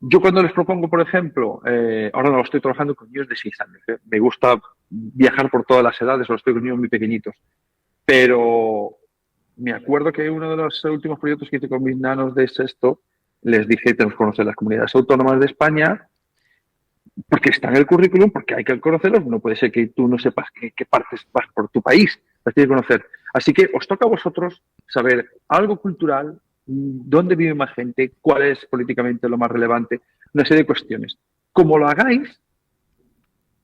Yo cuando les propongo, por ejemplo, ahora no estoy trabajando con niños de 6 años, ¿eh? Me gusta viajar por todas las edades, o estoy con niños muy pequeñitos, pero me acuerdo que uno de los últimos proyectos que hice con mis nanos de sexto, les dije, tenemos que conocer las comunidades autónomas de España, porque está en el currículum, porque hay que conocerlos, no puede ser que tú no sepas qué partes vas por tu país, las tienes que conocer. Así que os toca a vosotros saber algo cultural, dónde vive más gente, cuál es políticamente lo más relevante, una serie de cuestiones. Como lo hagáis,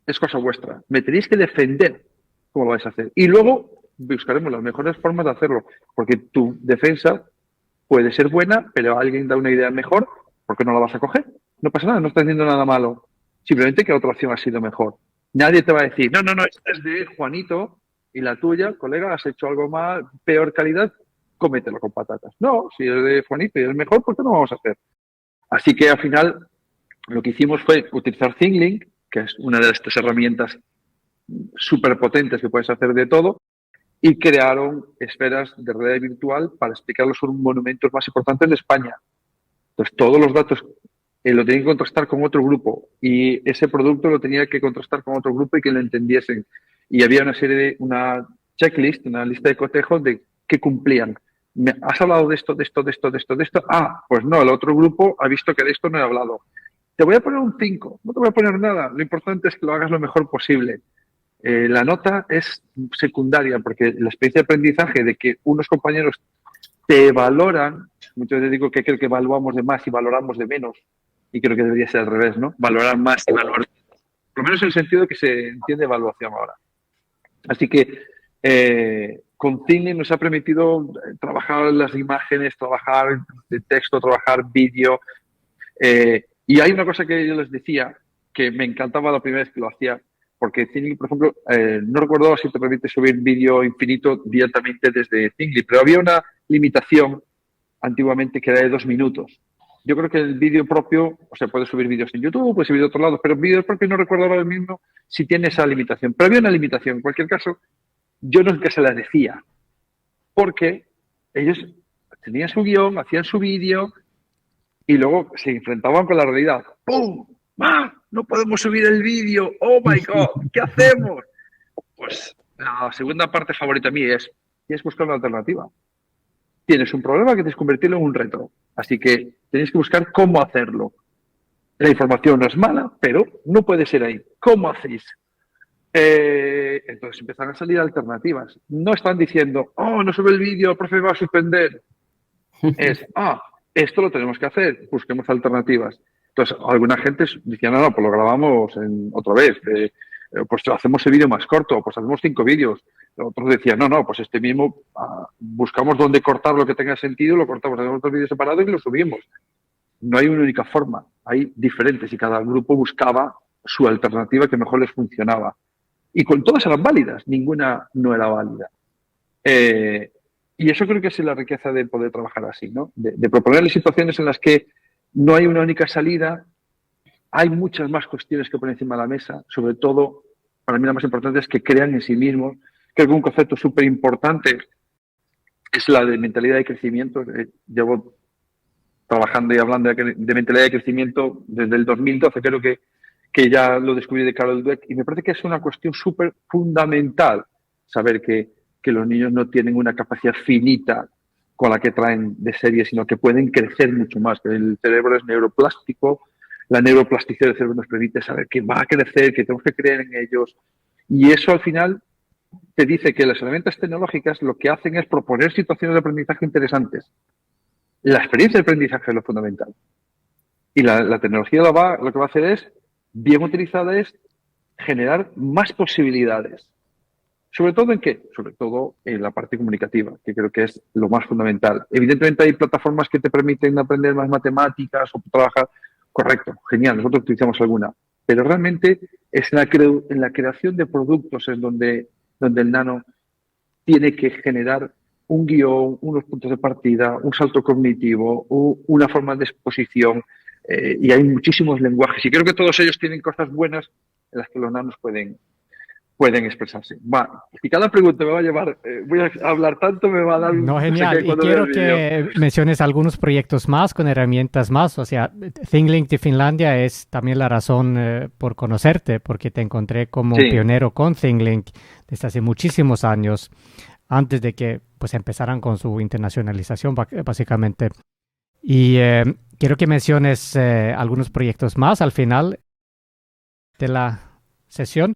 es cosa vuestra. Me tenéis que defender cómo lo vais a hacer. Y luego buscaremos las mejores formas de hacerlo, porque tu defensa puede ser buena, pero alguien da una idea mejor, ¿por qué no la vas a coger? No pasa nada, no estás haciendo nada malo. Simplemente que otra opción ha sido mejor. Nadie te va a decir, no, no, no, esta es de Juanito y la tuya, colega, has hecho algo mal, peor calidad, cómetelo con patatas. No, si es de Juanito y es mejor, ¿por qué no vamos a hacer? Así que al final lo que hicimos fue utilizar ThinkLink, que es una de estas herramientas súper potentes que puedes hacer de todo, y crearon esferas de realidad virtual para explicar los monumentos más importantes de España. Entonces, todos los datos lo tenían que contrastar con otro grupo y ese producto lo tenía que contrastar con otro grupo y que lo entendiesen. Y había una serie de, una checklist, una lista de cotejos de qué cumplían. ¿Has hablado de esto, de esto, de esto, de esto, de esto? Ah, pues no, el otro grupo ha visto que de esto no he hablado. Te voy a poner un 5, no te voy a poner nada. Lo importante es que lo hagas lo mejor posible. La nota es secundaria porque la experiencia de aprendizaje de que unos compañeros te valoran, muchas veces digo que creo que evaluamos de más y valoramos de menos, y creo que debería ser al revés, ¿no? Valorar más y valorar, por lo menos en el sentido de que se entiende evaluación ahora. Así que con Cine nos ha permitido trabajar las imágenes, trabajar de texto, trabajar vídeo, y hay una cosa que yo les decía que me encantaba la primera vez que lo hacía, porque Zingli, por ejemplo, no recuerdo si te permite subir vídeo infinito directamente desde Zingli, pero había una limitación antiguamente que era de 2 minutos. Yo creo que el vídeo propio, o sea, puedes subir vídeos en YouTube, puedes subir de otro lado, pero vídeo propio no recuerdo ahora mismo si tiene esa limitación. Pero había una limitación. En cualquier caso, yo nunca se la decía, porque ellos tenían su guión, hacían su vídeo, y luego se enfrentaban con la realidad. ¡Pum! ¡Ah! No podemos subir el vídeo. ¡Oh, my God! ¿Qué hacemos? Pues la segunda parte favorita mía es, tienes que buscar una alternativa. Tienes un problema que tienes que convertirlo en un reto. Así que tenéis que buscar cómo hacerlo. La información no es mala, pero no puede ser ahí. ¿Cómo hacéis? Entonces empiezan a salir alternativas. No están diciendo, oh, no sube el vídeo, el profe va a suspender. Es, esto lo tenemos que hacer, busquemos alternativas. Entonces, alguna gente decía, no, no, pues lo grabamos otra vez, pues hacemos el vídeo más corto, pues hacemos 5 vídeos. Otros decían, no, no, pues este mismo, buscamos dónde cortar lo que tenga sentido, lo cortamos, hacemos otros vídeos separados y lo subimos. No hay una única forma, hay diferentes y cada grupo buscaba su alternativa que mejor les funcionaba. Y con todas eran válidas, ninguna no era válida. Eh, y eso creo que es la riqueza de poder trabajar así, ¿no? De proponerle situaciones en las que no hay una única salida, hay muchas más cuestiones que poner encima de la mesa, sobre todo, para mí la más importante es que crean en sí mismos. Creo que un concepto súper importante es la de mentalidad de crecimiento. Llevo trabajando y hablando de mentalidad de crecimiento desde el 2012, creo que ya lo descubrí de Carol Dweck, y me parece que es una cuestión súper fundamental saber que los niños no tienen una capacidad finita con la que traen de serie, sino que pueden crecer mucho más, que el cerebro es neuroplástico, la neuroplasticidad del cerebro nos permite saber que va a crecer, que tenemos que creer en ellos, y eso al final te dice que las herramientas tecnológicas lo que hacen es proponer situaciones de aprendizaje interesantes. La experiencia de aprendizaje es lo fundamental. Y la tecnología lo que va a hacer es, bien utilizada, es generar más posibilidades. ¿Sobre todo en qué? Sobre todo en la parte comunicativa, que creo que es lo más fundamental. Evidentemente hay plataformas que te permiten aprender más matemáticas o trabajar. Correcto, genial, nosotros utilizamos alguna. Pero realmente es en la creación de productos es donde el nano tiene que generar un guión, unos puntos de partida, un salto cognitivo, una forma de exposición, y hay muchísimos lenguajes. Y creo que todos ellos tienen cosas buenas en las que los nanos pueden. pueden expresarse. Si cada pregunta me va a llevar, voy a hablar tanto, me va a dar No, no sé genial. qué Y cuando vea el quiero vídeo. que menciones algunos proyectos más con herramientas más. O sea, ThinkLink de Finlandia es también la razón por conocerte, porque te encontré como un Sí, pionero con ThinkLink desde hace muchísimos años, antes de que pues empezaran con su internacionalización, básicamente. Y quiero que menciones algunos proyectos más al final de la sesión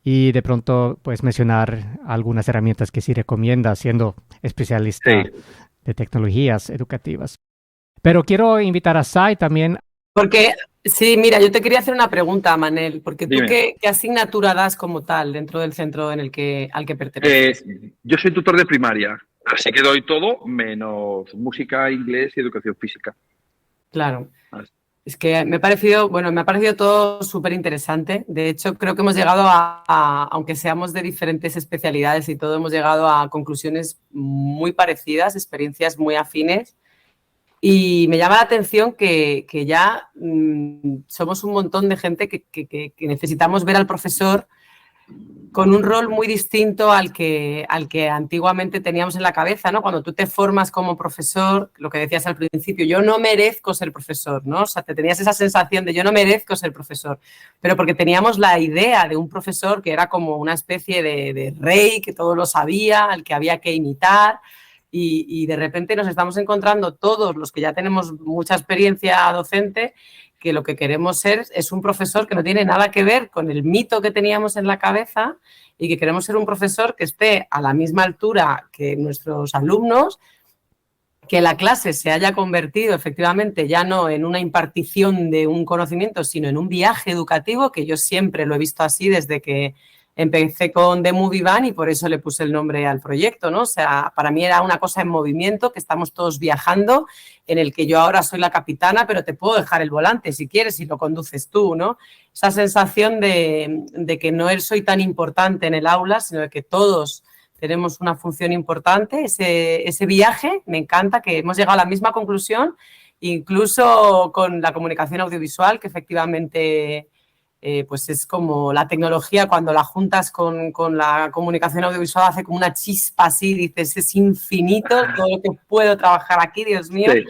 y de pronto puedes mencionar algunas herramientas que sí recomiendas siendo especialista sí, de tecnologías educativas. Pero quiero invitar a Sai también. Porque, sí, mira, yo te quería hacer una pregunta, Manel, porque tú dime. qué asignatura das como tal dentro del centro al que Eh, perteneces. yo soy tutor de primaria, así que doy todo menos música, inglés y educación física. Claro. Es que me ha parecido todo súper interesante. De hecho, creo que hemos llegado aunque seamos de diferentes especialidades y todo, hemos llegado a conclusiones muy parecidas, experiencias muy afines. Y me llama la atención que ya somos un montón de gente que necesitamos ver al profesor con un rol muy distinto al que antiguamente teníamos en la cabeza, ¿no? Cuando tú te formas como profesor, lo que decías al principio, yo no merezco ser profesor, ¿no? O sea, te tenías esa sensación de yo no merezco ser profesor, pero porque teníamos la idea de un profesor que era como una especie de rey, que todo lo sabía, al que había que imitar, y de repente nos estamos encontrando todos los que ya tenemos mucha experiencia docente, que lo que queremos ser es un profesor que no tiene nada que ver con el mito que teníamos en la cabeza y que queremos ser un profesor que esté a la misma altura que nuestros alumnos, que la clase se haya convertido efectivamente ya no en una impartición de un conocimiento, sino en un viaje educativo, que yo siempre lo he visto así desde que empecé con The Movie Van y por eso le puse el nombre al proyecto, ¿no? O sea, para mí era una cosa en movimiento, que estamos todos viajando, en el que yo ahora soy la capitana, pero te puedo dejar el volante si quieres y lo conduces tú, ¿no? Esa sensación de que no soy tan importante en el aula, sino de que todos tenemos una función importante. Ese viaje me encanta, que hemos llegado a la misma conclusión, incluso con la comunicación audiovisual, que efectivamente pues es como la tecnología, cuando la juntas con la comunicación audiovisual, hace como una chispa así, dices, es infinito todo lo que puedo trabajar aquí, Dios mío. Sí,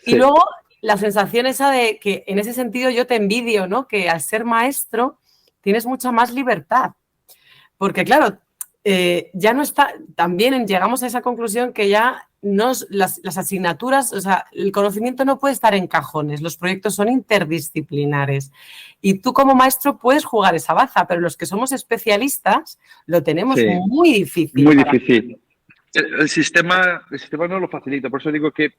Y sí. luego la sensación esa de que en ese sentido yo te envidio, ¿no? Que al ser maestro tienes mucha más libertad. Porque claro, ya no está, también llegamos a esa conclusión que ya las asignaturas, o sea, el conocimiento no puede estar en cajones, los proyectos son interdisciplinares. Y tú como maestro puedes jugar esa baza, pero los que somos especialistas lo tenemos Sí, muy difícil muy para... difícil. El sistema no lo facilita, por eso digo que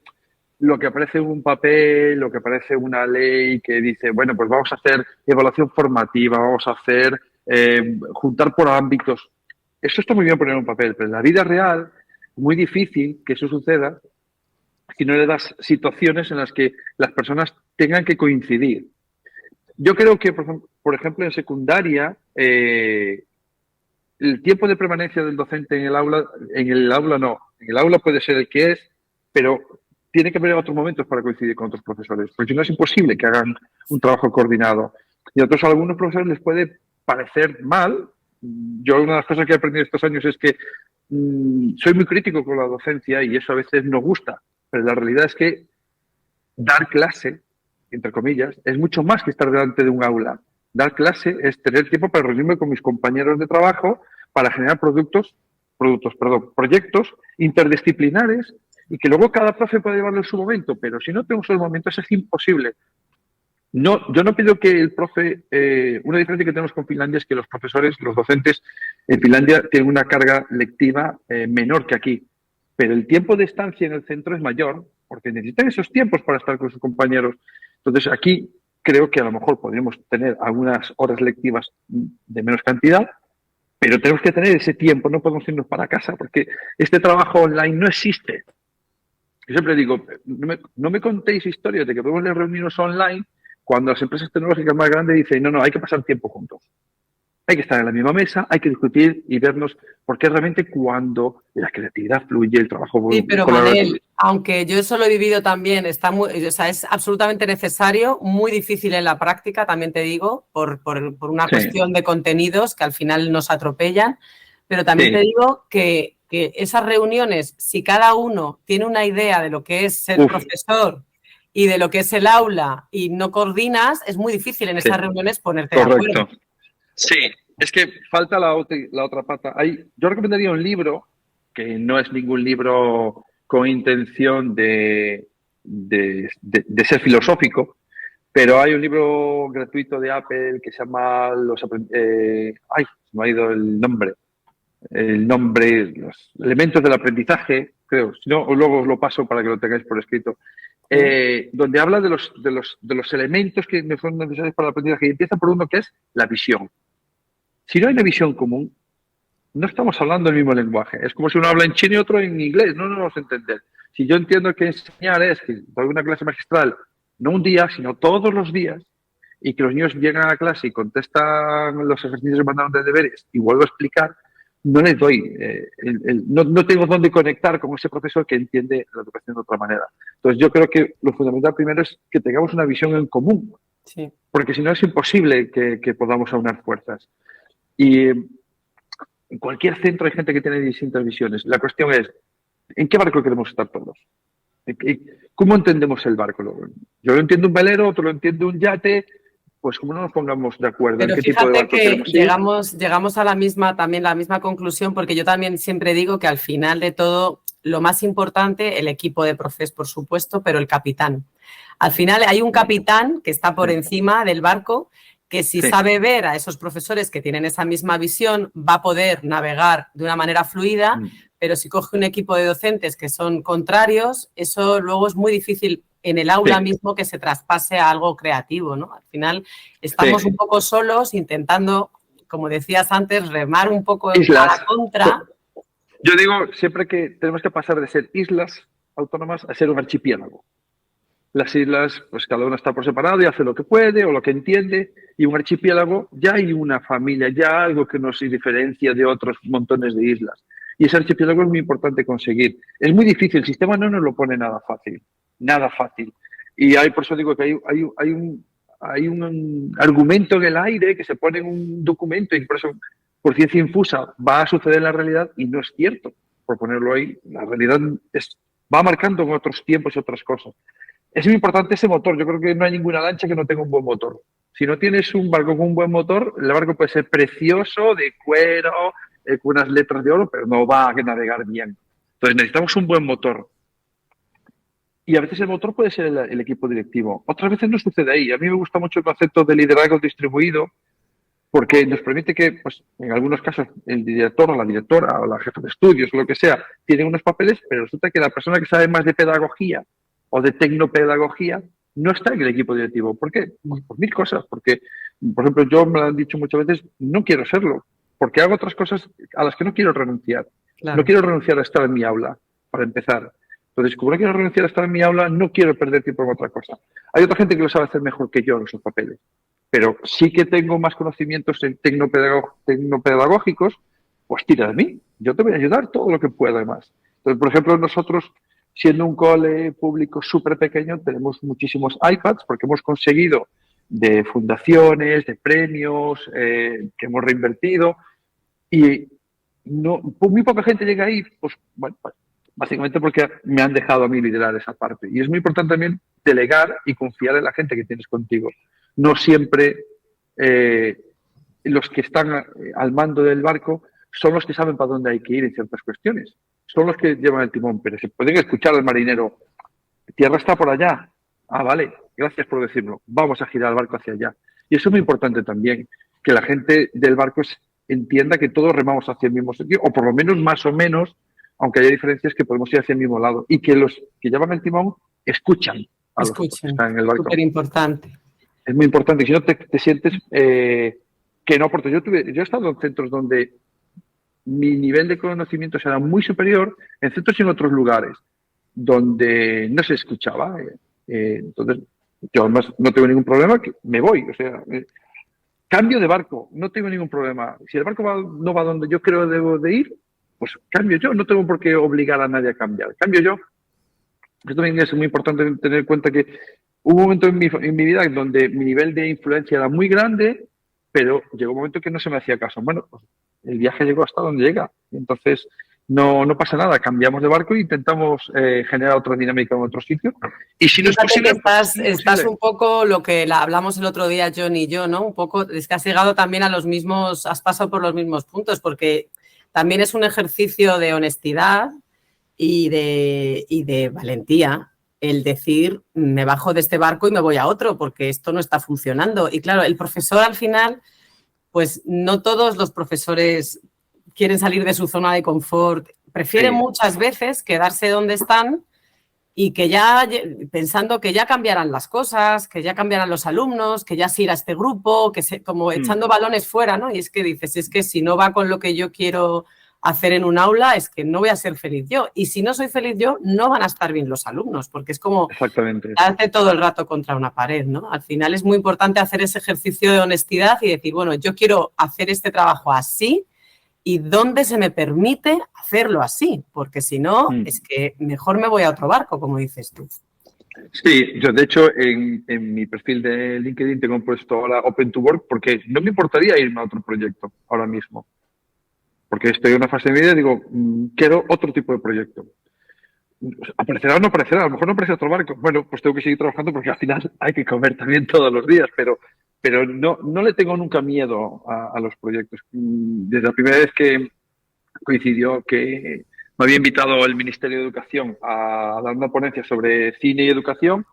lo que aparece en un papel, lo que aparece en una ley que dice, bueno, pues vamos a hacer evaluación formativa, vamos a hacer juntar por ámbitos. Eso está muy bien poner en un papel, pero en la vida real es muy difícil que eso suceda si no le das situaciones en las que las personas tengan que coincidir. Yo creo que, por ejemplo, en secundaria, el tiempo de permanencia del docente en el aula no, en el aula puede ser el que es, pero tiene que haber otros momentos para coincidir con otros profesores, porque si no es imposible que hagan un trabajo coordinado. Y a algunos profesores les puede parecer mal. Yo una de las cosas que he aprendido estos años es que soy muy crítico con la docencia y eso a veces no gusta, pero la realidad es que dar clase, entre comillas, es mucho más que estar delante de un aula. Dar clase es tener tiempo para reunirme con mis compañeros de trabajo para generar proyectos interdisciplinares y que luego cada profe puede llevarlo en su momento, pero si no tengo esos momentos es imposible. No, yo no pido que el profe, una diferencia que tenemos con Finlandia es que los profesores, los docentes en Finlandia tienen una carga lectiva menor que aquí, pero el tiempo de estancia en el centro es mayor porque necesitan esos tiempos para estar con sus compañeros. Entonces aquí creo que a lo mejor podríamos tener algunas horas lectivas de menos cantidad, pero tenemos que tener ese tiempo, no podemos irnos para casa porque este trabajo online no existe. Yo siempre digo, no me contéis historias de que podemos reunirnos online cuando las empresas tecnológicas más grandes dicen, no, hay que pasar tiempo juntos. Hay que estar en la misma mesa, hay que discutir y vernos, porque realmente cuando la creatividad fluye, el trabajo Sí, pero colaborativo. Manel, aunque yo eso lo he vivido también, está muy, o sea, es absolutamente necesario, muy difícil en la práctica, también te digo, por una Sí, cuestión de contenidos que al final nos atropellan, pero también te sí. digo que esas reuniones, si cada uno tiene una idea de lo que es ser Uf, profesor y de lo que es el aula y no coordinas, es muy difícil en sí, esas reuniones ponerte de acuerdo. correcto. Sí, es que falta la otra pata. Yo recomendaría un libro que no es ningún libro con intención de ser filosófico, pero hay un libro gratuito de Apple que se llama ay, se me ha ido los elementos del aprendizaje, creo. Si no, luego os lo paso para que lo tengáis por escrito. Sí, Donde habla de los elementos que son necesarios para el aprendizaje y empieza por uno que es la visión. Si no hay una visión común, no estamos hablando el mismo lenguaje. Es como si uno habla en chino y otro en inglés, no nos vamos a entender. Si yo entiendo que enseñar es que doy una clase magistral, no un día, sino todos los días, y que los niños llegan a clase y contestan los ejercicios que mandaron de deberes y vuelvo a explicar, no les doy, no tengo dónde conectar con ese profesor que entiende la educación de otra manera. Entonces yo creo que lo fundamental primero es que tengamos una visión en común, sí. porque si no es imposible que podamos aunar fuerzas. Y en cualquier centro hay gente que tiene distintas visiones. La cuestión es, ¿en qué barco queremos estar todos? ¿Cómo entendemos el barco? Yo lo entiendo un velero, otro lo entiende un yate, pues como no nos pongamos de acuerdo en Pero qué tipo de fíjate barco que queremos ir. llegamos a también la misma conclusión, porque yo también siempre digo que al final de todo, lo más importante, el equipo de profes, por supuesto, pero el capitán. Al final hay un capitán que está por encima del barco, que si Sí, sabe ver a esos profesores que tienen esa misma visión, va a poder navegar de una manera fluida, pero si coge un equipo de docentes que son contrarios, eso luego es muy difícil en el aula sí, mismo que se traspase a algo creativo, ¿no? Al final estamos un sí. poco solos intentando, como decías antes, remar un poco a Islas. la contra. Yo digo siempre que tenemos que pasar de ser islas autónomas a ser un archipiélago. Las islas, pues cada una está por separado y hace lo que puede o lo que entiende, y un archipiélago ya hay una familia, ya algo que nos diferencia de otros montones de islas. Y ese archipiélago es muy importante conseguir. Es muy difícil, el sistema no nos lo pone nada fácil, nada fácil. Y por eso digo que hay un argumento en el aire que se pone en un documento y por eso, por ciencia infusa, va a suceder en la realidad y no es cierto. Por ponerlo ahí, la realidad va marcando en otros tiempos y otras cosas. Es muy importante ese motor. Yo creo que no hay ninguna lancha que no tenga un buen motor. Si no tienes un barco con un buen motor, el barco puede ser precioso, de cuero, con unas letras de oro, pero no va a navegar bien. Entonces necesitamos un buen motor. Y a veces el motor puede ser el equipo directivo. Otras veces no sucede ahí. A mí me gusta mucho el concepto de liderazgo distribuido porque nos permite que, pues, en algunos casos, el director o la directora o la jefa de estudios o lo que sea, tienen unos papeles, pero resulta que la persona que sabe más de pedagogía o de tecnopedagogía no está en el equipo directivo. ¿Por qué? Pues por mil cosas. Porque, por ejemplo, yo me lo han dicho muchas veces, no quiero serlo, porque hago otras cosas a las que no quiero renunciar. Claro. No quiero renunciar a estar en mi aula, para empezar. Entonces, como no quiero renunciar a estar en mi aula, no quiero perder tiempo en otra cosa. Hay otra gente que lo sabe hacer mejor que yo en esos papeles, pero sí que tengo más conocimientos tecnopedagógicos, pues tira de mí. Yo te voy a ayudar todo lo que pueda, además. Entonces, por ejemplo, nosotros, siendo un cole público súper pequeño, tenemos muchísimos iPads porque hemos conseguido de fundaciones, de premios que hemos reinvertido y no, muy poca gente llega ahí, pues bueno, básicamente porque me han dejado a mí liderar esa parte. Y es muy importante también delegar y confiar en la gente que tienes contigo. No siempre los que están al mando del barco son los que saben para dónde hay que ir en ciertas cuestiones. Son los que llevan el timón, pero se pueden escuchar al marinero. Tierra está por allá. Ah, vale, gracias por decirlo. Vamos a girar el barco hacia allá. Y eso es muy importante también, que la gente del barco entienda que todos remamos hacia el mismo sitio, o por lo menos más o menos, aunque haya diferencias, que podemos ir hacia el mismo lado. Y que los que llevan el timón escuchan a los otros que están en el barco. Súper importante. Es muy importante. Y si no te sientes que no aportas. Yo he estado en centros donde mi nivel de conocimiento era muy superior, en centros y en otros lugares, donde no se escuchaba. Entonces, yo además no tengo ningún problema, que me voy. O sea, Cambio de barco, no tengo ningún problema. Si el barco no va donde yo creo que debo de ir, pues cambio yo. No tengo por qué obligar a nadie a cambiar. Cambio yo. Esto también es muy importante tener en cuenta que hubo un momento en mi vida en donde mi nivel de influencia era muy grande, pero llegó un momento que no se me hacía caso. Bueno, pues el viaje llegó hasta donde llega. Entonces, no pasa nada. Cambiamos de barco e intentamos generar otra dinámica en otro sitio. Y si no es posible, que estás un poco lo que hablamos el otro día, John y yo, ¿no? Un poco, es que has llegado también a los mismos, has pasado por los mismos puntos, porque también es un ejercicio de honestidad y de valentía el decir, me bajo de este barco y me voy a otro, porque esto no está funcionando. Y claro, el profesor al final, pues no todos los profesores quieren salir de su zona de confort, prefieren muchas veces quedarse donde están y que ya, pensando que ya cambiarán las cosas, que ya cambiarán los alumnos, que ya se irá este grupo, como echando balones fuera, ¿no? Y es que dices, es que si no va con lo que yo quiero hacer en un aula, es que no voy a ser feliz yo. Y si no soy feliz yo, no van a estar bien los alumnos, porque es como hace todo el rato contra una pared, ¿no? Al final es muy importante hacer ese ejercicio de honestidad y decir, bueno, yo quiero hacer este trabajo así y dónde se me permite hacerlo así, porque si no, es que mejor me voy a otro barco, como dices tú. Sí, yo de hecho en mi perfil de LinkedIn tengo puesto ahora Open to Work porque no me importaría irme a otro proyecto ahora mismo. Porque estoy en una fase de mi vida y digo, quiero otro tipo de proyecto. ¿Aparecerá o no aparecerá? A lo mejor no aparece otro barco. Bueno, pues tengo que seguir trabajando porque al final hay que comer también todos los días, pero no le tengo nunca miedo a los proyectos. Desde la primera vez que coincidió que me había invitado el Ministerio de Educación a dar una ponencia sobre cine y educación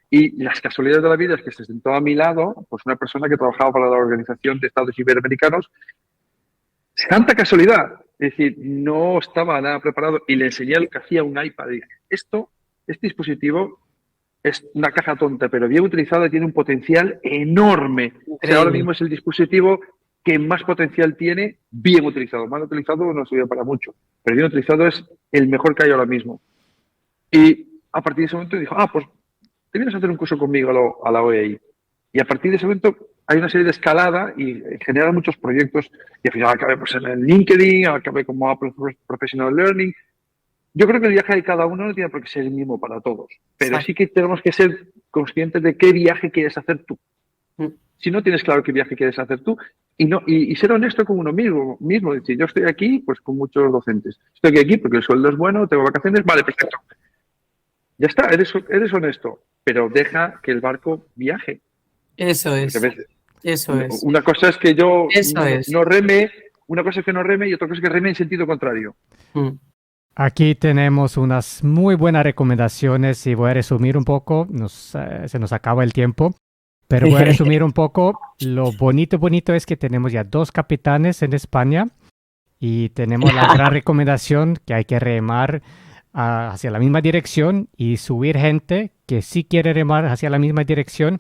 y las casualidades de la vida es que se sentó a mi lado pues una persona que trabajaba para la Organización de Estados Iberoamericanos. Santa casualidad, es decir, no estaba nada preparado y le enseñé lo que hacía un iPad. Y dije, este dispositivo es una caja tonta, pero bien utilizada tiene un potencial enorme. O sea, ahora mismo es el dispositivo que más potencial tiene bien utilizado. Mal utilizado no sirve para mucho, pero bien utilizado es el mejor que hay ahora mismo. Y a partir de ese momento dijo, pues te vienes a hacer un curso conmigo a la OEI. Y a partir de ese momento hay una serie de escalada y generan muchos proyectos y al final acabé pues, en el LinkedIn, acabé como Apple Professional Learning. Yo creo que el viaje de cada uno no tiene por qué ser el mismo para todos, pero sí que tenemos que ser conscientes de qué viaje quieres hacer tú. Si no tienes claro qué viaje quieres hacer tú y ser honesto con uno mismo, decir, yo estoy aquí pues con muchos docentes, estoy aquí porque el sueldo es bueno, tengo vacaciones, vale, perfecto. Ya está, eres honesto, pero deja que el barco viaje. Eso es. Eso es. Una cosa es que yo no reme, una cosa es que no reme y otra cosa es que reme en sentido contrario. Aquí tenemos unas muy buenas recomendaciones y voy a resumir un poco, se nos acaba el tiempo, pero voy a resumir un poco. Lo bonito es que tenemos ya 2 capitanes en España y tenemos la gran recomendación que hay que remar hacia la misma dirección y subir gente que sí quiere remar hacia la misma dirección.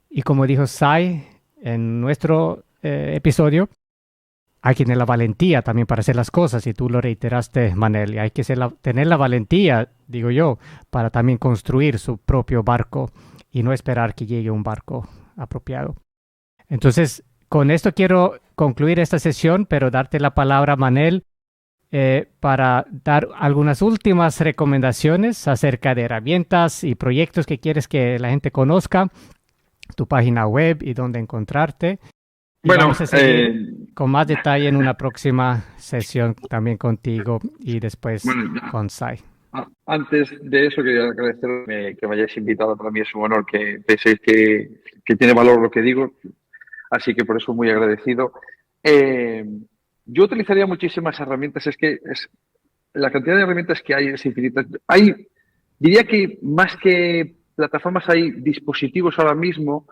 Y como dijo Sai en nuestro episodio, hay que tener la valentía también para hacer las cosas, y tú lo reiteraste, Manel, y hay que tener la valentía, digo yo, para también construir su propio barco y no esperar que llegue un barco apropiado. Entonces, con esto quiero concluir esta sesión, pero darte la palabra, Manel, para dar algunas últimas recomendaciones acerca de herramientas y proyectos que quieres que la gente conozca, tu página web y dónde encontrarte. Y bueno, vamos a seguir con más detalle en una próxima sesión también contigo y después con Sai. Antes de eso, quería agradecerme que me hayáis invitado. Para mí es un honor que penséis que tiene valor lo que digo, así que por eso muy agradecido. Yo utilizaría muchísimas herramientas, la cantidad de herramientas que hay es infinita. Diría que más que plataformas hay dispositivos ahora mismo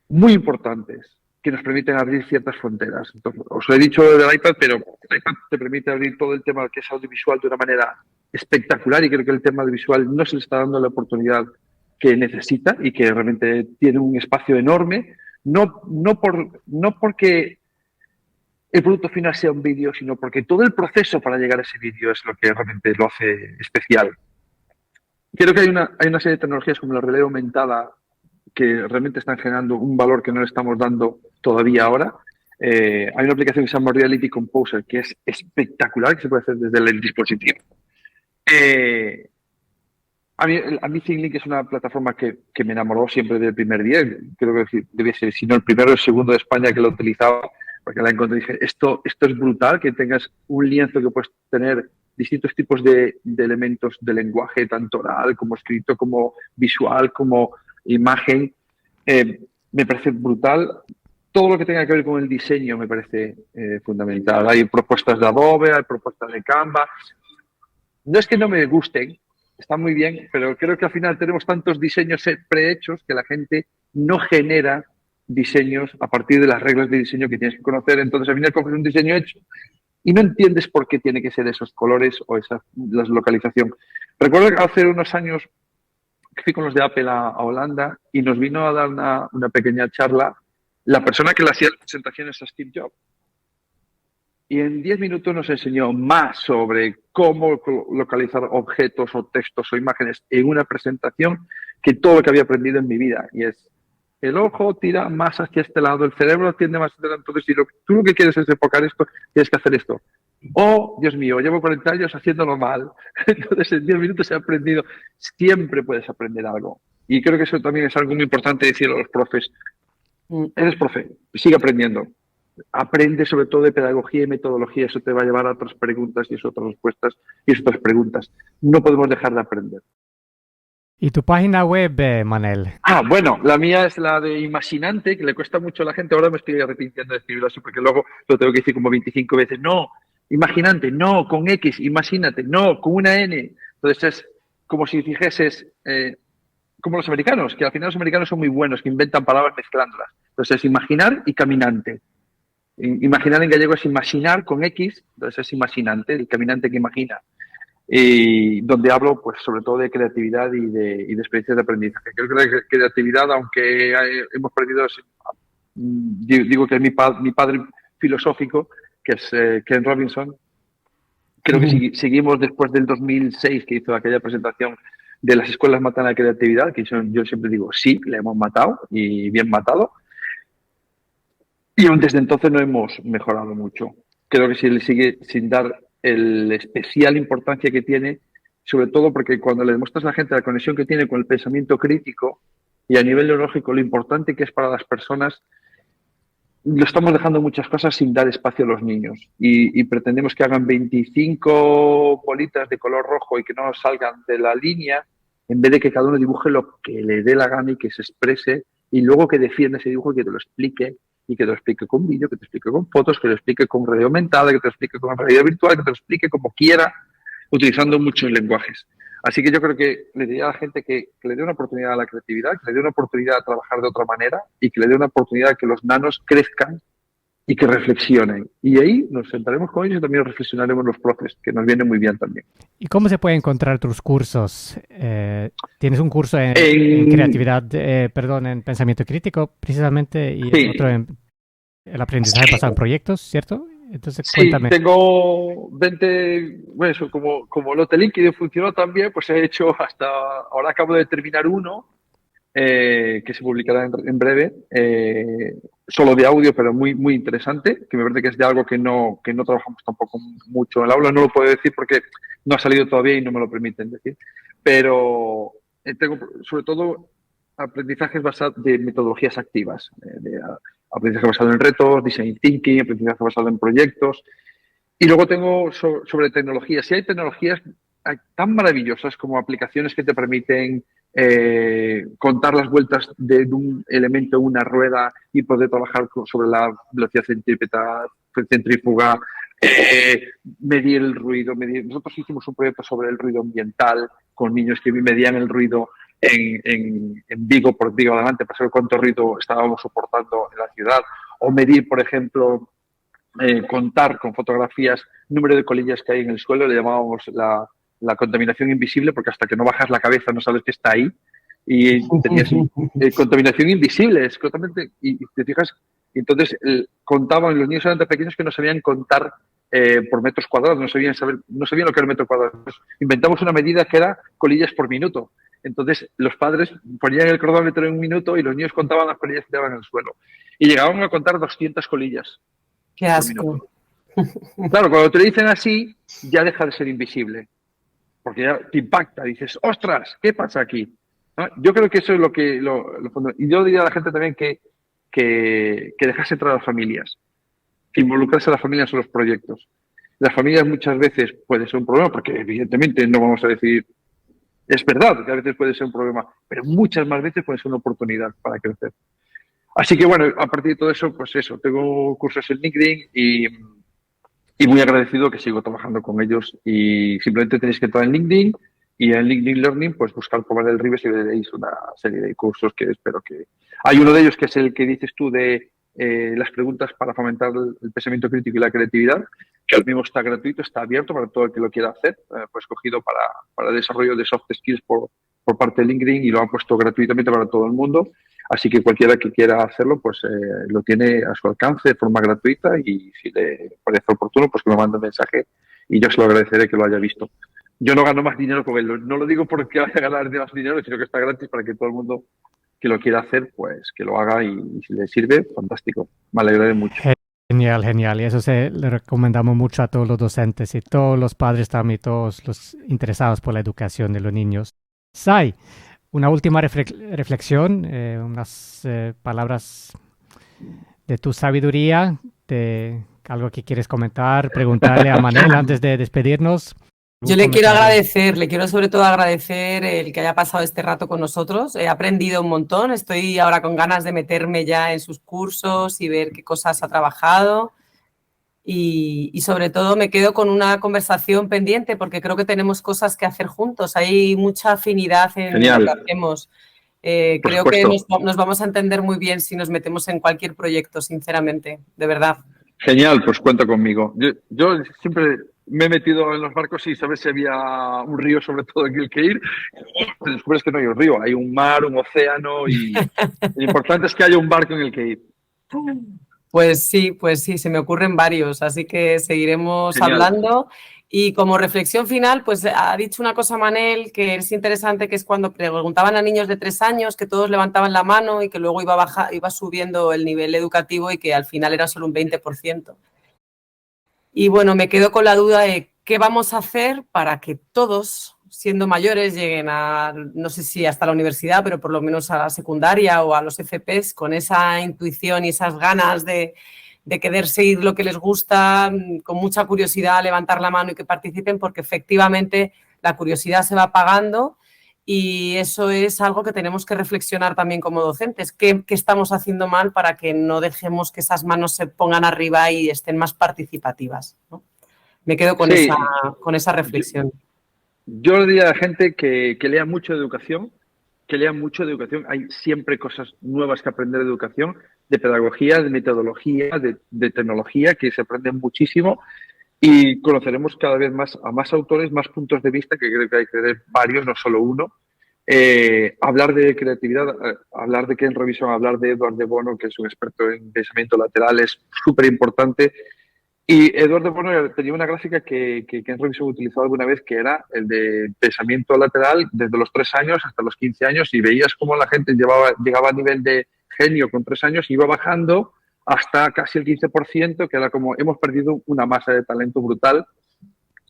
muy importantes que nos permiten abrir ciertas fronteras. Entonces, os lo he dicho del iPad, pero el iPad te permite abrir todo el tema que es audiovisual de una manera espectacular y creo que el tema audiovisual no se le está dando la oportunidad que necesita y que realmente tiene un espacio enorme, no porque el producto final sea un vídeo, sino porque todo el proceso para llegar a ese vídeo es lo que realmente lo hace especial. Creo que hay una serie de tecnologías como la realidad aumentada que realmente están generando un valor que no le estamos dando todavía ahora. Hay una aplicación que se llama Reality Composer, que es espectacular, que se puede hacer desde el dispositivo. A mí ThinkLink es una plataforma que me enamoró siempre del primer día. Creo que debía ser, si no el primero, el segundo de España que lo utilizaba, porque la encontré y dije, esto es brutal, que tengas un lienzo que puedes tener distintos tipos de elementos de lenguaje, tanto oral como escrito, como visual, como imagen. Me parece brutal. Todo lo que tenga que ver con el diseño me parece fundamental. Hay propuestas de Adobe, hay propuestas de Canva. No es que no me gusten, está muy bien, pero creo que al final tenemos tantos diseños prehechos que la gente no genera diseños a partir de las reglas de diseño que tienes que conocer. Entonces, al final coges un diseño hecho y no entiendes por qué tiene que ser esos colores o la localización. Recuerdo que hace unos años fui con los de Apple a Holanda y nos vino a dar una pequeña charla la persona que le hacía las presentaciones a Steve Jobs. Y en 10 minutos nos enseñó más sobre cómo localizar objetos o textos o imágenes en una presentación que todo lo que había aprendido en mi vida. Y es, el ojo tira más hacia este lado, el cerebro tiende más hacia adelante. Entonces, si tú lo que quieres es enfocar esto, tienes que hacer esto. Oh, Dios mío, llevo 40 años haciéndolo mal. Entonces, en 10 minutos he aprendido. Siempre puedes aprender algo. Y creo que eso también es algo muy importante decirlo a los profes. Eres profe, sigue aprendiendo. Aprende sobre todo de pedagogía y metodología, eso te va a llevar a otras preguntas y otras respuestas y otras preguntas. No podemos dejar de aprender. ¿Y tu página web, Manel? Bueno, la mía es la de Imaginante, que le cuesta mucho a la gente. Ahora me estoy arrepintiendo de escribirlo así porque luego lo tengo que decir como 25 veces. No, Imaginante, no, con X, imagínate, no, con una N. Entonces es como si dijeses, como los americanos, que al final los americanos son muy buenos, que inventan palabras mezclándolas. Entonces es imaginar y caminante. Imaginar en gallego es imaginar con X, entonces es imaginante, el caminante que imagina. Y donde hablo, pues, sobre todo de creatividad y de experiencias de aprendizaje. Creo que la creatividad, aunque hemos perdido, digo que es mi padre filosófico, que es Ken Robinson. Creo que seguimos después del 2006, que hizo aquella presentación de las escuelas matan la creatividad, que yo siempre digo, sí, le hemos matado y bien matado. Y aún desde entonces no hemos mejorado mucho. Creo que se le sigue sin dar la especial importancia que tiene, sobre todo porque cuando le demuestras a la gente la conexión que tiene con el pensamiento crítico y a nivel neurológico lo importante que es para las personas, lo estamos dejando muchas cosas sin dar espacio a los niños. Y pretendemos que hagan 25 bolitas de color rojo y que no salgan de la línea, en vez de que cada uno dibuje lo que le dé la gana y que se exprese, y luego que defienda ese dibujo y que te lo explique, y que te lo explique con vídeo, que te lo explique con fotos, que te lo explique con realidad aumentada, que te lo explique con realidad virtual, que te lo explique como quiera, utilizando muchos lenguajes. Así que yo creo que le diría a la gente que le dé una oportunidad a la creatividad, que le dé una oportunidad a trabajar de otra manera y que le dé una oportunidad a que los nanos crezcan y que reflexionen. Y ahí nos sentaremos con ellos y también reflexionaremos los profes, que nos viene muy bien también. ¿Y cómo se puede encontrar tus cursos? Tienes un curso en creatividad, en pensamiento crítico, precisamente, y sí. otro en el aprendizaje basado en proyectos, ¿cierto? Entonces, sí, cuéntame. Tengo 20, bueno, eso, como Lote Líquido funcionó también, pues he hecho ahora acabo de terminar uno, que se publicará en breve, solo de audio, pero muy, muy interesante, que me parece que es de algo que no trabajamos tampoco mucho en el aula. No lo puedo decir porque no ha salido todavía y no me lo permiten decir, pero tengo sobre todo aprendizajes basados de metodologías activas, de aprendizaje basado en retos, design thinking, aprendizaje basado en proyectos. Y luego tengo sobre tecnologías. Si hay tecnologías tan maravillosas como aplicaciones que te permiten contar las vueltas de un elemento en una rueda y poder trabajar sobre la velocidad centrífuga, medir el ruido. Nosotros hicimos un proyecto sobre el ruido ambiental con niños que medían el ruido en Vigo por Vigo adelante para saber cuánto ruido estábamos soportando en la ciudad. O medir, por ejemplo, contar con fotografías número de colillas que hay en el suelo, le llamábamos la contaminación invisible, porque hasta que no bajas la cabeza no sabes que está ahí. Y tenías contaminación invisible, es totalmente, y te fijas, y entonces contaban, los niños eran tan pequeños que no sabían contar por metros cuadrados, no sabían lo que era el metro cuadrado. Entonces, inventamos una medida que era colillas por minuto. Entonces, los padres ponían el cronómetro en 1 minuto y los niños contaban las colillas que tiraban en el suelo. Y llegaban a contar 200 colillas. Qué asco. Claro, cuando te lo dicen así, ya deja de ser invisible. Porque ya te impacta. Dices, ¡ostras! ¿Qué pasa aquí? ¿No? Yo creo que eso es lo que... y yo diría a la gente también que dejase entrar a las familias. Que involucrarse a las familias en los proyectos. Las familias muchas veces puede ser un problema, porque evidentemente no vamos a decir... Es verdad que a veces puede ser un problema, pero muchas más veces puede ser una oportunidad para crecer. Así que bueno, a partir de todo eso, pues eso, tengo cursos en LinkedIn y muy agradecido que sigo trabajando con ellos. Y simplemente tenéis que entrar en LinkedIn y en LinkedIn Learning, pues buscar por Manel Ribes y veréis una serie de cursos que espero que... Hay uno de ellos que es el que dices tú de las preguntas para fomentar el pensamiento crítico y la creatividad, que al mismo está gratuito, está abierto para todo el que lo quiera hacer, pues cogido para el desarrollo de soft skills por parte de LinkedIn y lo han puesto gratuitamente para todo el mundo. Así que cualquiera que quiera hacerlo, pues lo tiene a su alcance de forma gratuita y si le parece oportuno, pues que me mande un mensaje y yo se lo agradeceré que lo haya visto. Yo no gano más dinero con él, no lo digo porque vaya a ganar más dinero, sino que está gratis para que todo el mundo que lo quiera hacer, pues que lo haga y si le sirve, fantástico. Me alegraré mucho. Genial, genial. Y eso le recomendamos mucho a todos los docentes y todos los padres también, todos los interesados por la educación de los niños. Sai, una última reflexión, unas palabras de tu sabiduría, de algo que quieres comentar, preguntarle a Manel antes de despedirnos. Yo le quiero sobre todo agradecer el que haya pasado este rato con nosotros. He aprendido un montón, estoy ahora con ganas de meterme ya en sus cursos y ver qué cosas ha trabajado. Y sobre todo me quedo con una conversación pendiente porque creo que tenemos cosas que hacer juntos. Hay mucha afinidad en lo que hacemos. Creo que nos vamos a entender muy bien si nos metemos en cualquier proyecto, sinceramente, de verdad. Genial, pues cuenta conmigo. Yo siempre me he metido en los barcos y saber si había un río sobre todo en el que ir. Te descubres que no hay un río, hay un mar, un océano y lo importante es que haya un barco en el que ir. Pues sí, se me ocurren varios, así que seguiremos hablando. Y como reflexión final, pues ha dicho una cosa Manel que es interesante, que es cuando preguntaban a niños de 3 años que todos levantaban la mano y que luego iba subiendo el nivel educativo y que al final era solo un 20%. Y bueno, me quedo con la duda de qué vamos a hacer para que todos, siendo mayores, lleguen a, no sé si hasta la universidad, pero por lo menos a la secundaria o a los FPs, con esa intuición y esas ganas de querer seguir lo que les gusta, con mucha curiosidad, levantar la mano y que participen, porque efectivamente la curiosidad se va apagando y eso es algo que tenemos que reflexionar también como docentes. ¿Qué estamos haciendo mal para que no dejemos que esas manos se pongan arriba y estén más participativas, ¿no? Me quedo con esa reflexión. Yo le diría a la gente que lea mucho de educación, Hay siempre cosas nuevas que aprender de educación, de pedagogía, de metodología, de tecnología, que se aprenden muchísimo y conoceremos cada vez más a más autores, más puntos de vista, que creo que hay que tener varios, no solo uno. Hablar de creatividad, hablar de Ken Robinson, hablar de Edward de Bono, que es un experto en pensamiento lateral, es súper importante. Y Edward de Bono tenía una gráfica que Ken Robinson utilizó alguna vez, que era el de pensamiento lateral desde los 3 años hasta los 15 años y veías cómo la gente llegaba a nivel de genio con 3 años y iba bajando hasta casi el 15%, que era como hemos perdido una masa de talento brutal.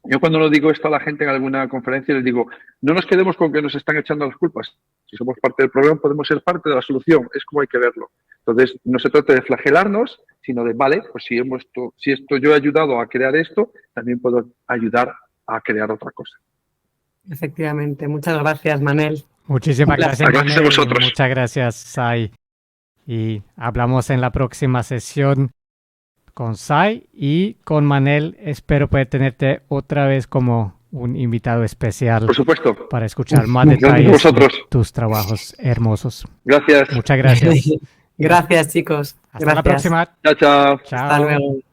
Yo cuando lo digo esto a la gente en alguna conferencia les digo, no nos quedemos con que nos están echando las culpas. Si somos parte del problema podemos ser parte de la solución, es como hay que verlo. Entonces no se trata de flagelarnos, sino de, vale, pues si esto yo he ayudado a crear esto, también puedo ayudar a crear otra cosa. Efectivamente. Muchas gracias, Manel. Muchísimas gracias, Manel. Gracias a vosotros. Muchas gracias, Sai. Y hablamos en la próxima sesión con Sai y con Manel. Espero poder tenerte otra vez como un invitado especial. Por supuesto. Para escuchar más detalles de tus trabajos hermosos. Gracias. Muchas gracias. Gracias, chicos. Hasta la próxima. Chao, chao. Chao. Hasta luego.